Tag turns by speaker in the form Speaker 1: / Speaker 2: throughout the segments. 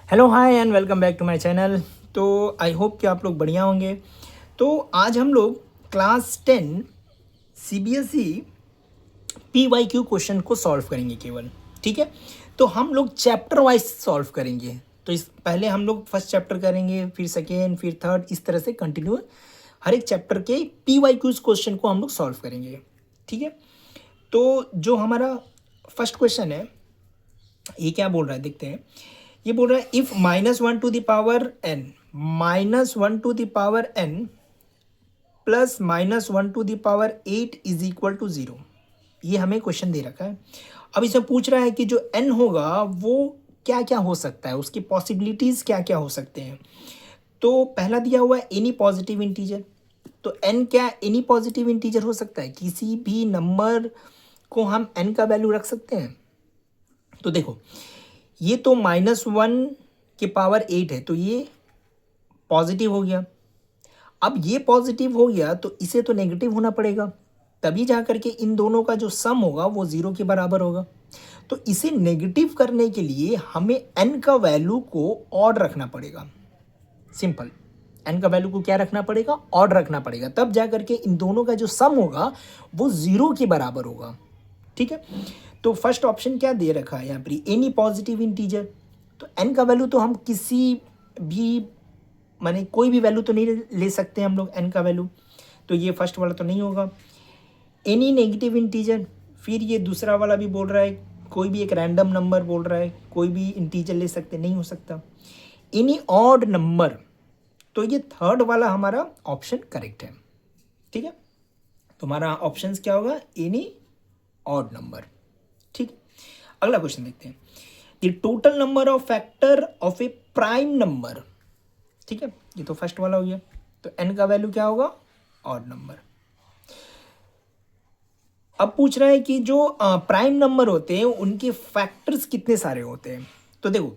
Speaker 1: Hello hi and welcome back to my channel. तो I hope कि आप लोग बढ़िया होंगे। तो आज हम लोग क्लास 10 सीबीएसई पीवाईक्यू क्वेश्चन को सॉल्व करेंगे केवल। ठीक है, तो हम लोग चैप्टर वाइज सॉल्व करेंगे। तो इस पहले हम लोग फर्स्ट चैप्टर करेंगे, फिर सेकेंड, फिर थर्ड, इस तरह से कंटिन्यू हर एक चैप्टर के पीवाईक्यूज क्वेश्चन को हम लोग सॉल्व करेंगे। ठीक है, तो जो हमारा फर्स्ट क्वेश्चन है ये क्या बोल रहा है देखते हैं। ये बोल रहा है if -1 to the power n -1 to the power n प्लस -1 to the power 8 is equal to 0। ये हमें क्वेश्चन दे रखा है। अब इसमें पूछ रहा है कि जो n होगा वो क्या क्या हो सकता है, उसकी पॉसिबिलिटीज़ क्या क्या हो सकते हैं। तो पहला दिया हुआ है एनी पॉजिटिव इंटीजर। तो n क्या एनी पॉजिटिव इंटीजर हो सकता है, किसी भी नंबर को हम n का वैल्यू रख सकते हैं। तो देखो ये तो -1 के पावर 8 है, तो ये पॉजिटिव हो गया। अब ये पॉजिटिव हो गया तो इसे तो नेगेटिव होना पड़ेगा, तभी जा करके इन दोनों का जो सम होगा वो 0 के बराबर होगा। तो इसे नेगेटिव करने के लिए हमें n का वैल्यू को ऑड रखना पड़ेगा। सिंपल, n का वैल्यू को क्या रखना पड़ेगा, ऑड रखना पड़ेगा, तब जा करके इन दोनों का जो सम होगा वो 0 के बराबर होगा। ठीक है, तो फर्स्ट ऑप्शन क्या दे रखा है यहाँ पर, एनी पॉजिटिव इंटीजर। तो n का वैल्यू तो हम किसी भी माने कोई भी वैल्यू तो नहीं ले सकते हम लोग n का वैल्यू, तो ये फर्स्ट वाला तो नहीं होगा। एनी नेगेटिव इंटीजर, फिर ये दूसरा वाला भी बोल रहा है कोई भी एक रैंडम नंबर बोल रहा है, कोई भी इंटीजर ले सकते, नहीं हो सकता। एनी ऑड नंबर, तो ये थर्ड वाला हमारा ऑप्शन करेक्ट है। ठीक है, तो हमारा ऑप्शन क्या होगा, एनी ऑड नंबर। ठीक, अगला क्वेश्चन देखते हैं। The total number of factor of A prime number. ठीक है, ये तो फर्स्ट वाला हो गया। तो n का वैल्यू क्या होगा, ऑड नंबर। अब पूछ रहा है कि जो प्राइम नंबर होते हैं उनके फैक्टर्स कितने सारे होते हैं। तो देखो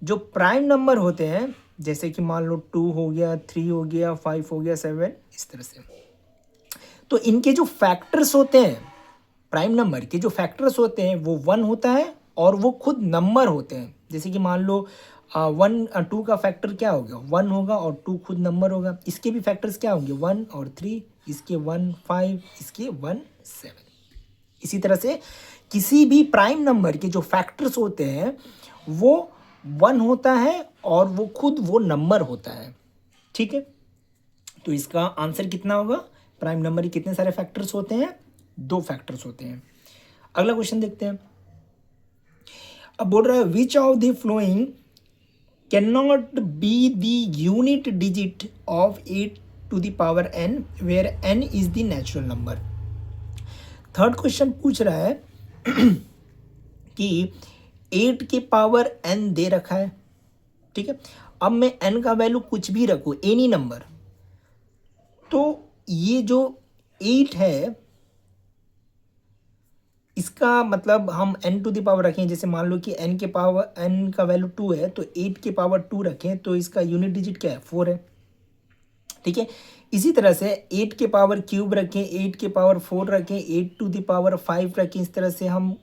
Speaker 1: जो प्राइम नंबर होते हैं, जैसे कि मान लो 2 हो गया, 3 हो गया, 5 हो गया, 7, इस तरह से, तो इनके जो फैक्टर्स होते हैं, प्राइम नंबर के जो फैक्टर्स होते हैं वो 1 होता है और वो खुद नंबर होते हैं। जैसे कि मान लो 2 का फैक्टर क्या हो गया, 1 होगा और 2 खुद नंबर होगा। इसके भी फैक्टर्स क्या होंगे, 1 और 3, इसके 1 5, इसके 1 7। इसी तरह से किसी भी प्राइम नंबर के जो फैक्टर्स होते हैं वो 1 होता है और वो खुद वो नंबर होता है। ठीक है, तो इसका आंसर कितना होगा, प्राइम नंबर के कितने सारे फैक्टर्स होते हैं, 2 फैक्टर्स होते हैं। अगला क्वेश्चन देखते हैं। अब बोल रहा है which of the following can not be the unit digit of 8 to the power n where n is the natural number. Third question पूछ रहा है कि 8 के पावर n दे रखा है। ठीक है, अब मैं n का वैल्यू कुछ भी रखूं, एनी नंबर, तो ये जो 8 है इसका मतलब हम n टू द पावर रखें, जैसे मान लो कि n के पावर n का वैल्यू 2 है तो 8 के पावर 2 रखें तो इसका यूनिट डिजिट क्या है, 4 है। ठीक है, इसी तरह से 8 के पावर क्यूब रखें, 8 के पावर 4 रखें, 8 टू द पावर 5 रखें, इस तरह से हम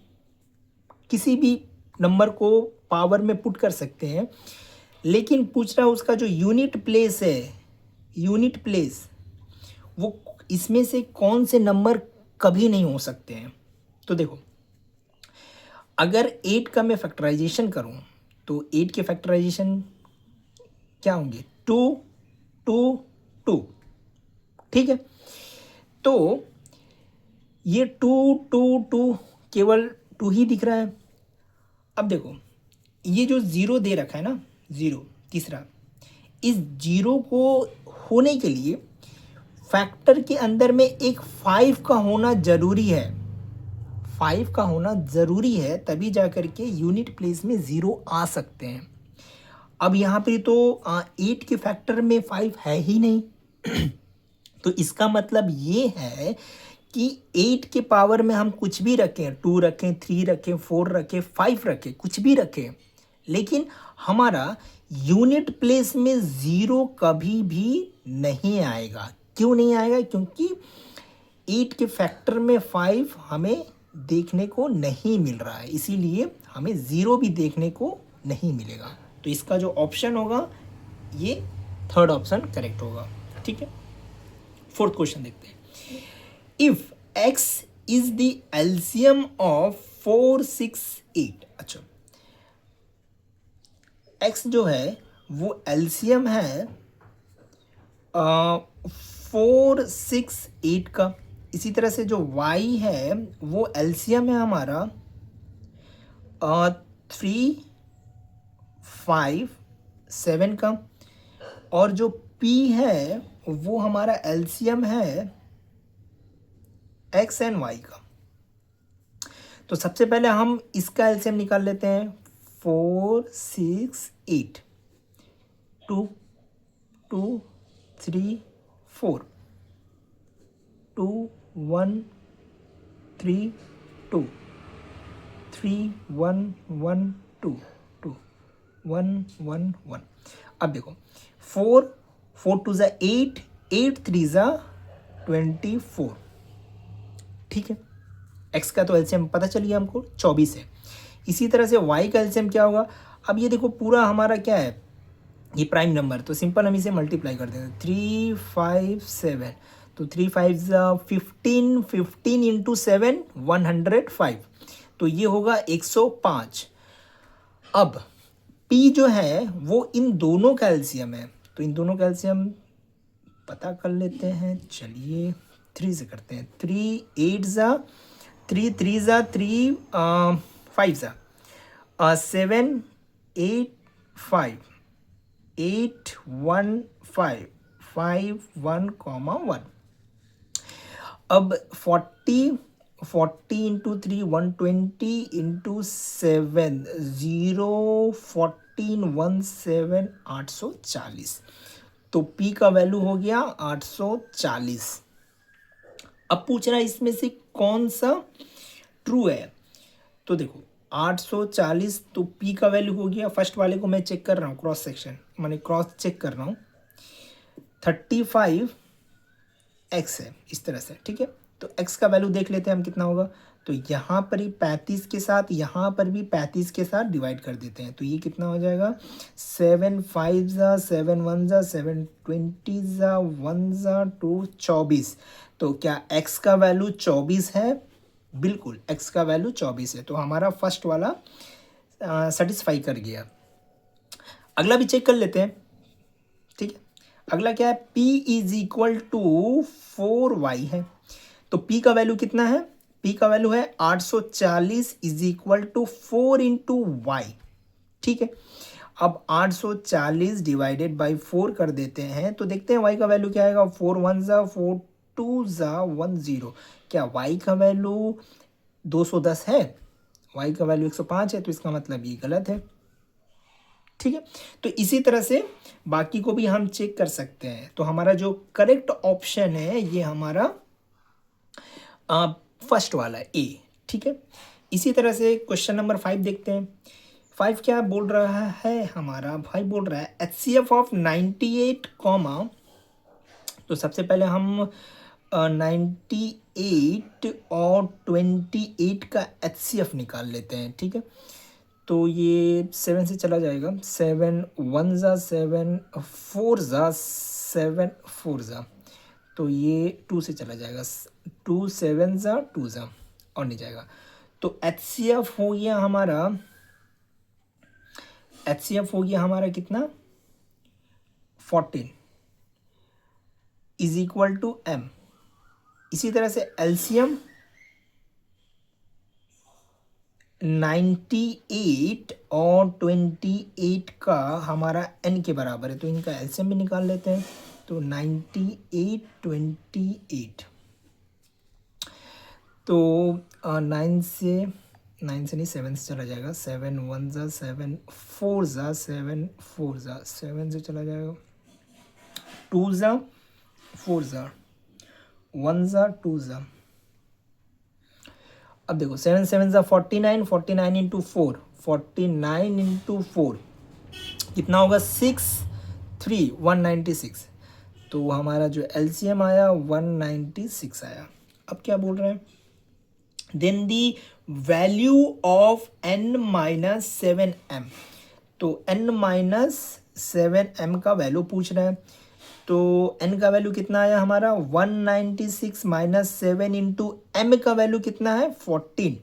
Speaker 1: किसी भी नंबर को पावर में पुट कर सकते हैं। लेकिन पूछ रहा है उसका जो यूनिट प्लेस है, यूनिट प्लेस, वो इसमें से कौन से नंबर कभी नहीं हो सकते हैं। तो देखो अगर 8 का मैं फैक्टराइजेशन करूं तो 8 के फैक्टराइजेशन क्या होंगे, 2 2 2। ठीक है, तो ये 2 2 2 केवल 2 ही दिख रहा है। अब देखो ये जो 0 दे रखा है ना, 0 तीसरा, इस 0 को होने के लिए फैक्टर के अंदर में एक 5 का होना जरूरी है, 5 का होना ज़रूरी है, तभी जा कर के यूनिट प्लेस में 0 आ सकते हैं। अब यहाँ पे तो 8 के फैक्टर में 5 है ही नहीं तो इसका मतलब ये है कि 8 के पावर में हम कुछ भी रखें, 2 रखें, 3 रखें, 4 रखें, 5 रखें, कुछ भी रखें, लेकिन हमारा यूनिट प्लेस में 0 कभी भी नहीं आएगा। क्यों नहीं आएगा, क्योंकि 8 के फैक्टर में 5 हमें देखने को नहीं मिल रहा है, इसीलिए हमें 0 भी देखने को नहीं मिलेगा। तो इसका जो ऑप्शन होगा ये थर्ड ऑप्शन करेक्ट होगा। ठीक है, फोर्थ क्वेश्चन देखते हैं। If x is the LCM of 4, 6, 8। अच्छा, x जो है वो एलसीएम है 4, 6, 8 का। इसी तरह से जो y है वो एलसीएम है हमारा 3, 5, 7 का। और जो p है वो हमारा एलसीएम है x एंड y का। तो सबसे पहले हम इसका एलसीएम निकाल लेते हैं। 4, 6, 8, 2, 2, 3, 4, 2, 1, 3, 2, 3, 1, 1, 2, 2, 1, 1, 1। अब देखो 4, 4 2 ज़ा 8, 8 3 ज़ा 24। ठीक है, x का तो एलसीएम पता चलिए हमको 24 है। इसी तरह से y का एलसीएम क्या होगा। अब ये देखो पूरा हमारा क्या है, ये प्राइम नंबर, तो सिंपल हम इसे मल्टीप्लाई कर देते हैं। 3, 5, 7, तो 3 5 15, 15 इंटू 7 105, तो ये होगा 105। अब p जो है वो इन दोनों का एलसीएम है, तो इन दोनों का एलसीएम पता कर लेते हैं। चलिए 3 से करते हैं। 3 8 3 3 3 5 7 8 5 8 1 5 5 1, 1। अब 40 इंटू 3 120 इंटू 7 0 14 1 7 840। तो p का वैल्यू हो गया 840। अब पूछ रहा है इसमें से कौन सा ट्रू है। तो देखो 840, तो p का वैल्यू हो गया, फर्स्ट वाले को मैं चेक कर रहा हूँ, क्रॉस सेक्शन माने क्रॉस चेक कर रहा हूँ। 35 x है इस तरह से। ठीक है, तो x का वैल्यू देख लेते हैं हम कितना होगा। तो यहाँ पर ही 35 के साथ, यहाँ पर भी 35 के साथ डिवाइड कर देते हैं, तो ये कितना हो जाएगा। 7 5 7 1 7 20 1 2 24। तो क्या x का वैल्यू 24 है। बिल्कुल x का वैल्यू 24 है, तो हमारा फर्स्ट वाला सेटिस्फाई कर गया। अगला भी चेक कर लेते हैं। ठीक है, अगला क्या है, p is equal to 4y है। तो p का वैल्यू कितना है, p का वैल्यू है 840 is equal to 4 into Y. ठीक है, अब 840 डिवाइडेड बाई 4 कर देते हैं, तो देखते हैं y का वैल्यू क्या आएगा। 4 1 4 2 10। क्या y का वैल्यू 210 है, y का वैल्यू 105 है, तो इसका मतलब ये गलत है। ठीक है, तो इसी तरह से बाकी को भी हम चेक कर सकते हैं। तो हमारा जो करेक्ट ऑप्शन है ये हमारा फर्स्ट वाला है ए। ठीक है, इसी तरह से क्वेश्चन नंबर 5 देखते हैं। 5 क्या बोल रहा है हमारा, भाई बोल रहा है HCF ऑफ 98 कॉमा। तो सबसे पहले हम 98 और 28 का HCF निकाल लेते हैं। ठीक है, तो ये 7 से चला जाएगा। 7 1 7 4 7 4 तो ये 2 से चला जाएगा। 2 7 2 और नहीं जाएगा। तो HCF हो गया हमारा, HCF हो गया हमारा कितना, 14 इज इक्वल टू M। इसी तरह से LCM 98 और 28 का हमारा n के बराबर है, तो इनका LCM भी निकाल लेते हैं। तो 98 28, तो 9 से नहीं 7 से चला जाएगा। 7 1 7 4 7 4 7 से चला जाएगा। 2 4 1 2। अब देखो 7 7 49, 49 इंटू 4, 49 इंटू 4 कितना होगा, 6 3 196। तो हमारा जो LCM आया 196 आया। अब क्या बोल रहे हैं, then the value of n - 7m। तो n माइनस 7m का वैल्यू पूछ रहा है। तो n का वैल्यू कितना आया हमारा 196 माइनस 7 इंटू m का वैल्यू कितना है 14।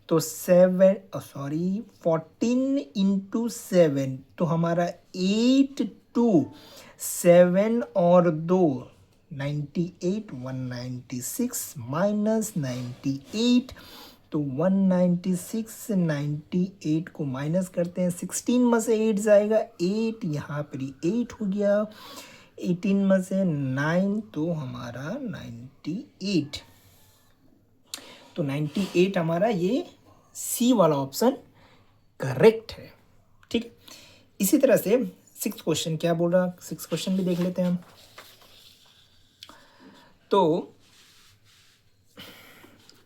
Speaker 1: तो 14 इंटू 7 तो हमारा 8 2 7 और 2 98 196 माइनस 98। तो 196 98 को माइनस करते हैं 16 में से 8 जाएगा 8, यहाँ पर 8 हो गया। 18 में से 9 तो हमारा 98। तो 98 हमारा ये सी वाला ऑप्शन करेक्ट है। ठीक है, इसी तरह से 6th क्वेश्चन क्या बोल रहा, 6th क्वेश्चन भी देख लेते हैं हम। तो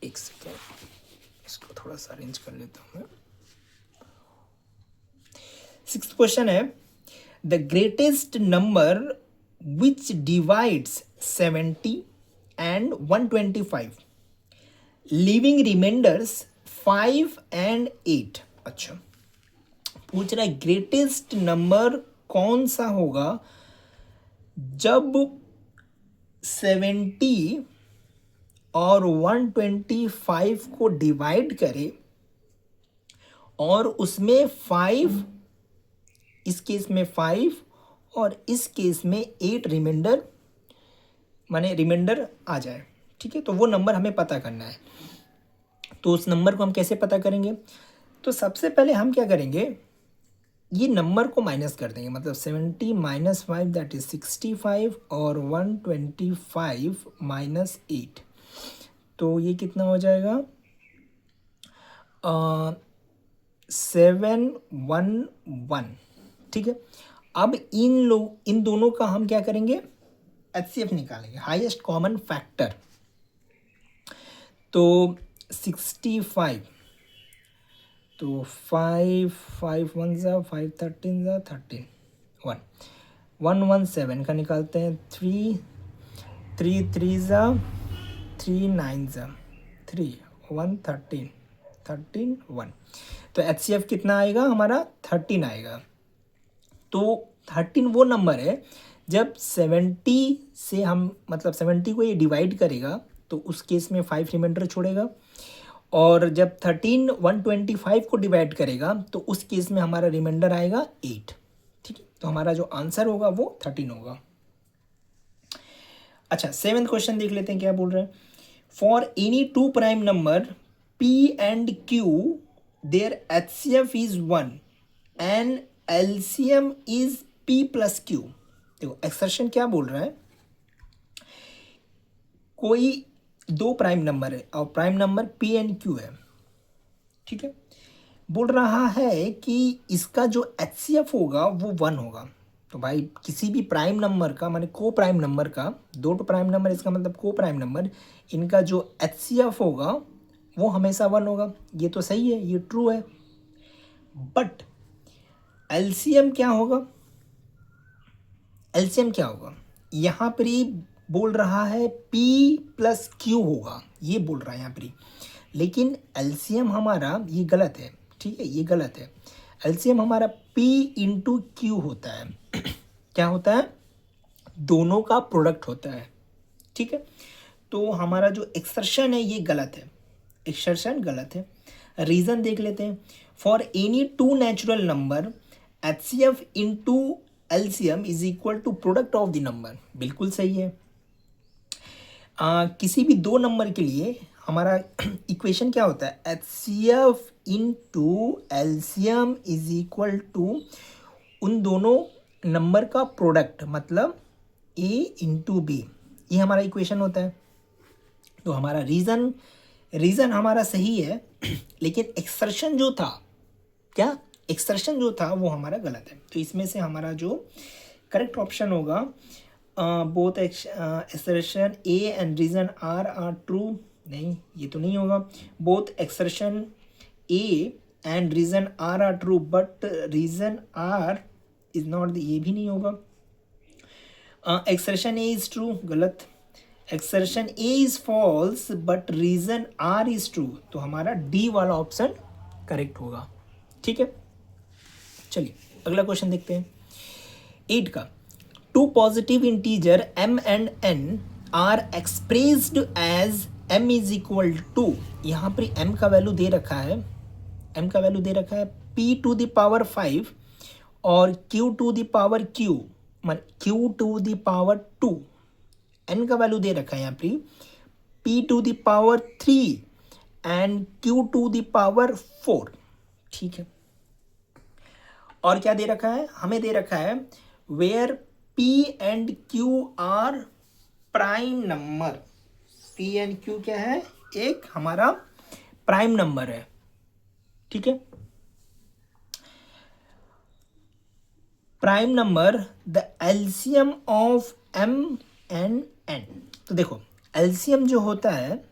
Speaker 1: एक सेकेंड, इसको थोड़ा सा अरेंज कर लेता हूँ मैं। 6th क्वेश्चन है the greatest number which divides 70 and 125 leaving remainders 5 and 8। अच्छा, पूछ रहा है ग्रेटेस्ट नंबर कौन सा होगा जब 70 और 125 को डिवाइड करे और उसमें 5, इस केस में 5 और इस केस में 8 रिमाइंडर माने रिमाइंडर आ जाए। ठीक है, तो वो नंबर हमें पता करना है। तो उस नंबर को हम कैसे पता करेंगे? तो सबसे पहले हम क्या करेंगे, ये नंबर को माइनस कर देंगे। मतलब 70 माइनस 5 दैट इज 65 और 125 माइनस 8, तो ये कितना हो जाएगा 711। ठीक है, अब इन दोनों का हम क्या करेंगे, HCF निकालेंगे, हाईएस्ट कॉमन फैक्टर। तो 65, तो 5 5 1 जा 5 13 जा 13 1 117 का निकालते हैं। 3 3 3 जा 3 9 जा 3 1 13 13 1। तो HCF कितना आएगा हमारा 13 आएगा। तो 13 वो नंबर है जब 70 से हम मतलब 70 को ये डिवाइड करेगा तो उस केस में 5 रिमाइंडर छोड़ेगा, और जब 13 125 को डिवाइड करेगा तो उस केस में हमारा रिमाइंडर आएगा 8। ठीक है, तो हमारा जो आंसर होगा वो 13 होगा। अच्छा, 7th क्वेश्चन देख लेते हैं क्या बोल रहे हैं। For any 2 prime number P and Q their HCF is 1 and LCM is P plus Q। देखो एक्सप्रेशन क्या बोल रहा है, कोई 2 प्राइम नंबर है और prime number P and Q है। ठीक है, बोल रहा है कि इसका जो HCF होगा वो 1 होगा। तो भाई किसी भी प्राइम नंबर का माने को प्राइम नंबर का, 2 प्राइम नंबर इसका मतलब को प्राइम नंबर, इनका जो HCF होगा वो हमेशा 1 होगा। ये तो सही है, ये ट्रू है। बट LCM क्या होगा, LCM क्या होगा, यहाँ पर ही बोल रहा है P प्लस Q होगा, ये बोल रहा है यहाँ पर। लेकिन LCM हमारा ये गलत है। ठीक है, ये गलत है। LCM हमारा P इंटू Q होता है। क्या होता है, दोनों का प्रोडक्ट होता है। ठीक है, तो हमारा जो एक्सप्रेशन है ये गलत है, एक्सप्रेशन गलत है। रीज़न देख लेते हैं। For any 2 natural number HCF into LCM is equal to product of the number, बिल्कुल सही है। किसी भी 2 नंबर के लिए हमारा इक्वेशन क्या होता है, HCF into LCM is equal to उन दोनों नंबर का प्रोडक्ट, मतलब A इंटू B, ये हमारा इक्वेशन होता है। तो हमारा रीज़न हमारा सही है, लेकिन एक्सप्रेशन जो था, क्या एक्सप्रेशन जो था वो हमारा गलत है। तो इसमें से हमारा जो करेक्ट ऑप्शन होगा, both expression A and reason are true, नहीं ये तो नहीं होगा। Both expression A and reason are true but reason R is not the, ये भी नहीं होगा। एक्सप्रेशन A इज ट्रू, गलत। Expression A is false but reason R is true, तो हमारा D वाला ऑप्शन करेक्ट होगा। ठीक है, चलिए अगला क्वेश्चन देखते हैं 8 का। Two positive integer m and n are expressed as m is equal to, यहाँ पर m का वैल्यू दे रखा है, m का वैल्यू दे रखा है p टू द पावर 5 और q to the power q, q to the power 2, n का वैल्यू दे रखा है यहाँ पर p to the power 3 and q to the power 4। ठीक है, और क्या दे रखा है, हमें दे रखा है where p and q are prime number. p and q क्या है, एक हमारा प्राइम नंबर है। ठीक है, prime number the LCM of m and n। तो देखो एलसीएम जो होता है,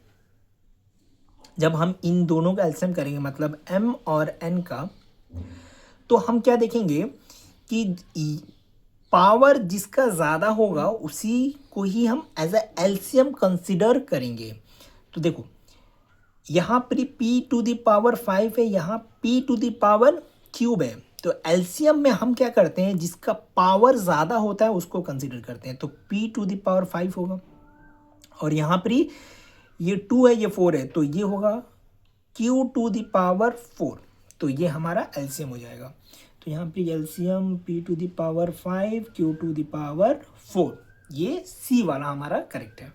Speaker 1: जब हम इन दोनों का एलसीएम करेंगे मतलब m और n का, तो हम क्या देखेंगे कि पावर जिसका ज़्यादा होगा उसी को ही हम एज अ एलसीएम कंसिडर करेंगे। तो देखो यहाँ पर p टू द पावर 5 है, यहाँ p to the power cube है। तो एलसीएम में हम क्या करते हैं, जिसका पावर ज़्यादा होता है उसको कंसिडर करते हैं। तो p टू द पावर 5 होगा, और यहाँ पर ये 2 है, ये 4 है, तो ये होगा q टू द पावर 4। तो ये हमारा एलसीएम हो जाएगा। तो यहाँ पे LCM p to the power 5 q to the power 4, ये सी वाला हमारा करेक्ट है।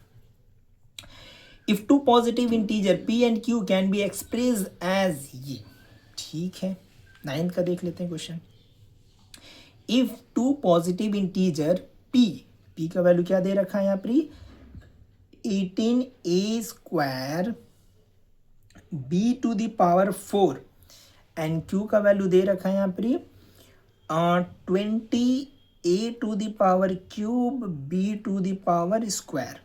Speaker 1: If two positive integer p and q can be express as, ये ठीक है। 9th का देख लेते हैं question. If two positive integer p का वैल्यू क्या दे रखा है यहाँ पर 18a square b to the power 4 and q का वैल्यू दे रखा है यहाँ पर 20a to the power cube b to the power square,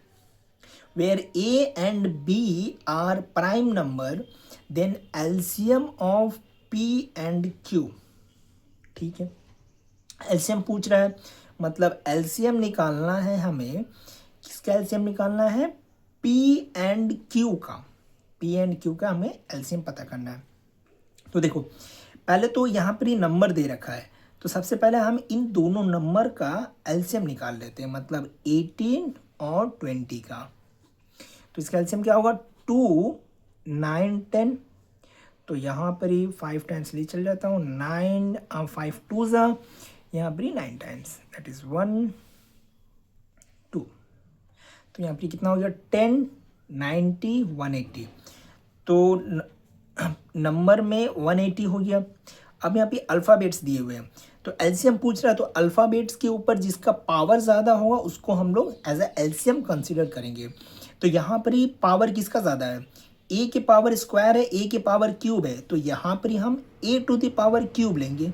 Speaker 1: where a and b are prime number, then LCM of p and q। ठीक है, LCM पूछ रहा है, मतलब एलसीएम निकालना है हमें, किसका एलसीएम निकालना है, p एंड q का, p एंड q का हमें एलसीएम पता करना है। तो देखो पहले तो यहाँ पर ही नंबर दे रखा है, तो सबसे पहले हम इन दोनों नंबर का एलसीएम निकाल लेते हैं, मतलब 18 और 20 का। तो इसका एलसीएम क्या होगा, 2 9 10। तो यहाँ पर ही 5 टाइम्स ले चल जाता हूँ, 9 5 2 ज़ा, यहाँ पर ही 9 टाइम्स, दैट इज़ 1 2। तो यहाँ पर कितना हो गया, 10 90 180। तो नंबर में 180 हो गया। अब यहाँ पे अल्फ़ाबेट्स दिए हुए हैं, तो एलसीएम पूछ रहा है, तो अल्फ़ाबेट्स के ऊपर जिसका पावर ज़्यादा होगा उसको हम लोग एज अ एलसीएम कंसिडर करेंगे। तो यहाँ पर ही पावर किसका ज़्यादा है, a के पावर स्क्वायर है, a के पावर क्यूब है, तो यहाँ पर ही हम a to the power cube लेंगे,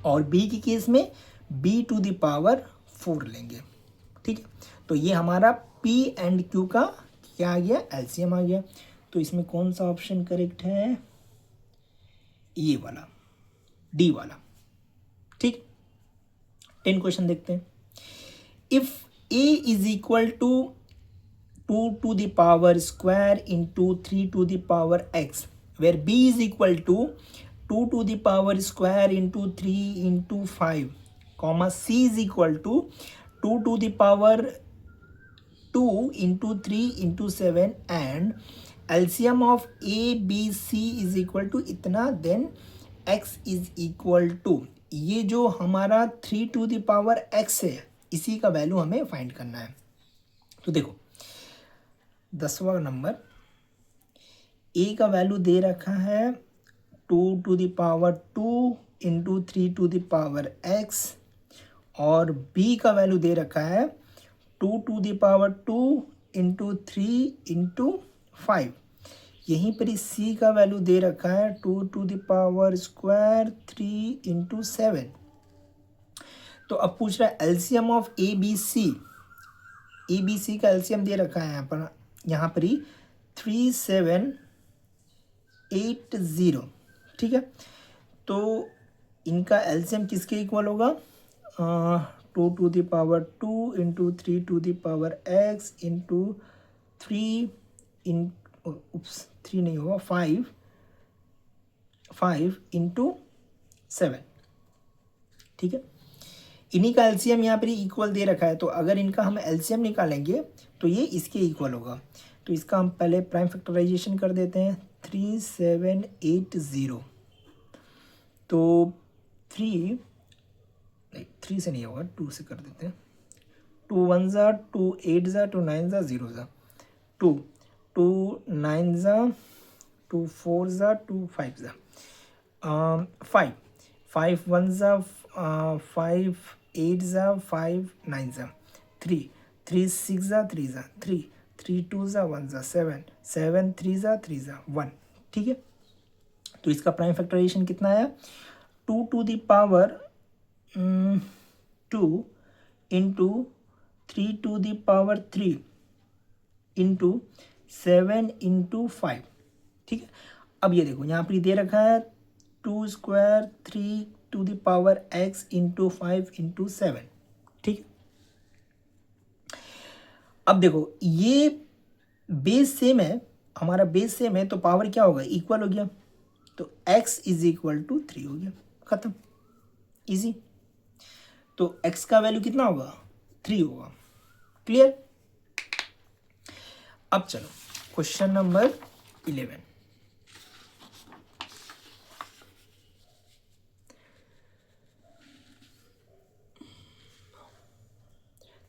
Speaker 1: और b के केस में b टू द पावर 4 लेंगे। ठीक है, तो ये हमारा p एंड q का क्या आ गया, एलसीएम आ गया। तो इसमें कौन सा ऑप्शन करेक्ट है, ये वाला, डी वाला। ठीक, 10 क्वेश्चन देखते हैं। If a is equal to 2 to the power square into 3 to the power x, where b is equal to 2 to the power square into 3 into 5, comma c is equal to 2 to the power 2 into 3 into 7 and LCM of A B C is equal to इतना, then x is equal to, ये जो हमारा 3 to the power x है इसी का value हमें find करना है। तो देखो 10वां नंबर, a का वैल्यू दे रखा है 2 to the power 2 into 3 to the power x, और b का वैल्यू दे रखा है 2 to the power 2 into 3 into 5। यहीं पर ही c का वैल्यू दे रखा है 2 to the power square 3 into 7। तो अब पूछ रहा है LCM of A B C का एलसीएम दे रखा है यहाँ पर ही 3780। ठीक है, तो इनका एलसीएम किसके इक्वल होगा, 2 to the power 2 into 3 to the power x into 3 नहीं होगा 5 इंटू 7। ठीक है, इन्हीं का एलसीएम यहाँ पर इक्वल दे रखा है, तो अगर इनका हम एलसीएम निकालेंगे तो ये इसके इक्वल होगा। तो इसका हम पहले प्राइम फैक्टराइजेशन कर देते हैं, 3780, तो 3 से नहीं होगा, 2 से कर देते हैं, 2 1 ज़ा, 2 8 ज़ा, 2 9 ज़ा, 0 ज़ा, 2 2 9 ज़ा, 2 4 ज़ा, 2 5 ज़ा, 5 5 1 ज़ा, 5 8 ज़ा, 5 9 ज़ा, 3 3 6 ज़ा, 3 ज़ा, 3 3 2 ज़ा, 1 ज़ा, 7 7 3 ज़ा, 3 ज़ा, 1। ठीक है, तो इसका प्राइम फैक्टराइजेशन कितना आया, 2 to the power 2 into 3 to the power 3 into 7 into 5। ठीक है, अब ये देखो यहाँ पर दे रखा है 2 square 3 to the power x into 5 into 7। ठीक है, अब देखो ये बेस सेम है, हमारा बेस सेम है, तो पावर क्या होगा, इक्वल हो गया, तो x इज इक्वल टू 3 हो गया, खत्म, इजी। तो x का वैल्यू कितना होगा, 3 होगा। क्लियर। अब चलो क्वेश्चन नंबर 11।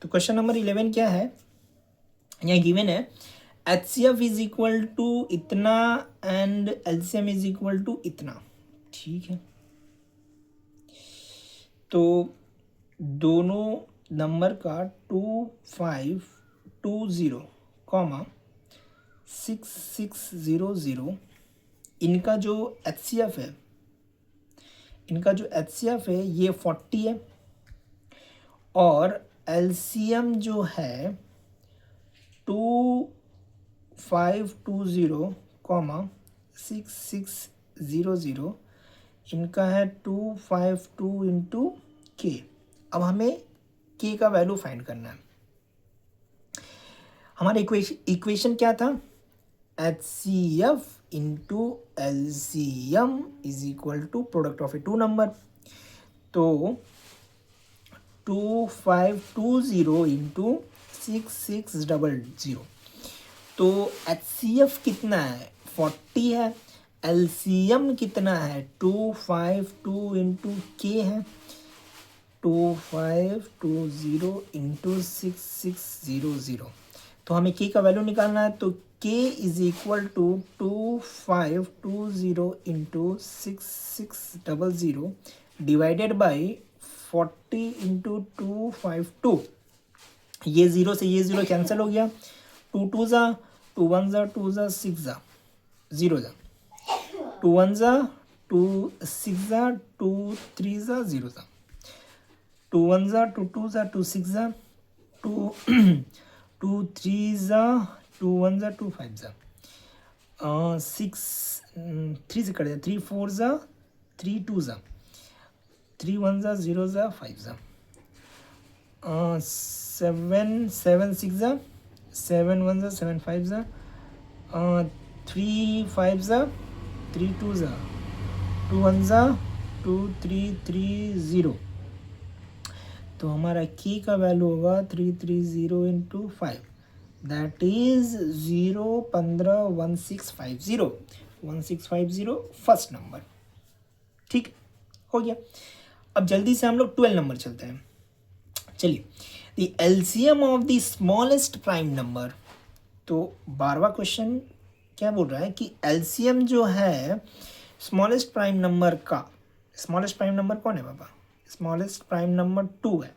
Speaker 1: तो क्वेश्चन नंबर 11 क्या है, यहाँ गिवन है HCF इज इक्वल टू इतना and LCM is equal to इतना। ठीक है, तो दोनों नंबर का 2520 कॉमा 6600, इनका जो HCF है, ये 40 है, और LCM जो है 2520 कॉमा 6600, इनका है 252 इंटू के। अब हमें के का वैल्यू फाइंड करना है। हमारा इक्वेशन क्या था, HCF into LCM is equal to product of a two number, तो 2520 इंटू 6600, तो HCF कितना है, 40 है, LCM कितना है, 252 इंटू के है, 2520 इंटू 6600, तो हमें के का वैल्यू निकालना है, तो K is equal to 2520 into 6600 divided by 40 into 252। ये 0 से ये 0 कैंसिल हो गया, 2 2 ज़ा, 2 1 ज़ा, 2 ज़ा, 6 ज़ा, 0 ज़ा, 2 1 ज़ा, 2 6 ज़ा, 2 3 ज़ा, 0 ज़ा, 2 1 ज़ा, 2 2 ज़ा, 2 6 ज़ा, 2 2 3 ज़ा, 2 1 ज़ा, 2 5 ज़ा, 6 3 से कट जाए, 3 4 ज़ा, 3 2 ज़ा, 3 1 ज़ा, 0 ज़ा, 5 ज़ा, 7 7 6 ज़ा, 7 1 ज़ा, 7 5 ज़ा, 3 5 ज़ा, 3 2 ज़ा, 2 1 ज़ा, 2 3 3 0, तो हमारा की का वैल्यू होगा 330 into 5, that is 0151650 first number. ठीक हो गया। अब जल्दी से हम लोग 12 नंबर चलते हैं। चलिए, the LCM of the smallest prime number, तो 12वां क्वेश्चन क्या बोल रहा है कि एलसीएम जो है स्मॉलेस्ट प्राइम नंबर का, स्मॉलेस्ट प्राइम नंबर कौन है बाबा, स्मॉलेस्ट प्राइम नंबर 2 है,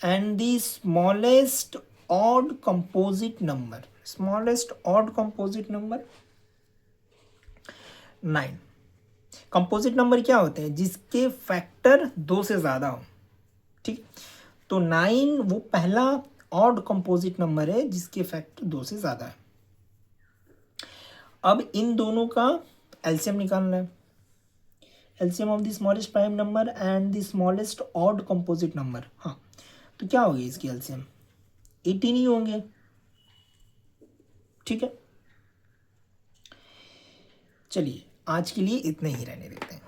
Speaker 1: and the smallest odd composite number, smallest odd composite number 9। Composite number क्या होते हैं, जिसके फैक्टर 2 से ज़्यादा हो। ठीक, तो 9 वो पहला ऑड कंपोजिट नंबर है जिसके फैक्टर 2 से ज़्यादा है। अब इन दोनों का एलसीएम निकालना है, LCM of the smallest prime number and the smallest odd composite number. हाँ, तो क्या होगी इसकी एलसीएम, 18 ही होंगे। ठीक है, चलिए आज के लिए इतने ही रहने देते हैं।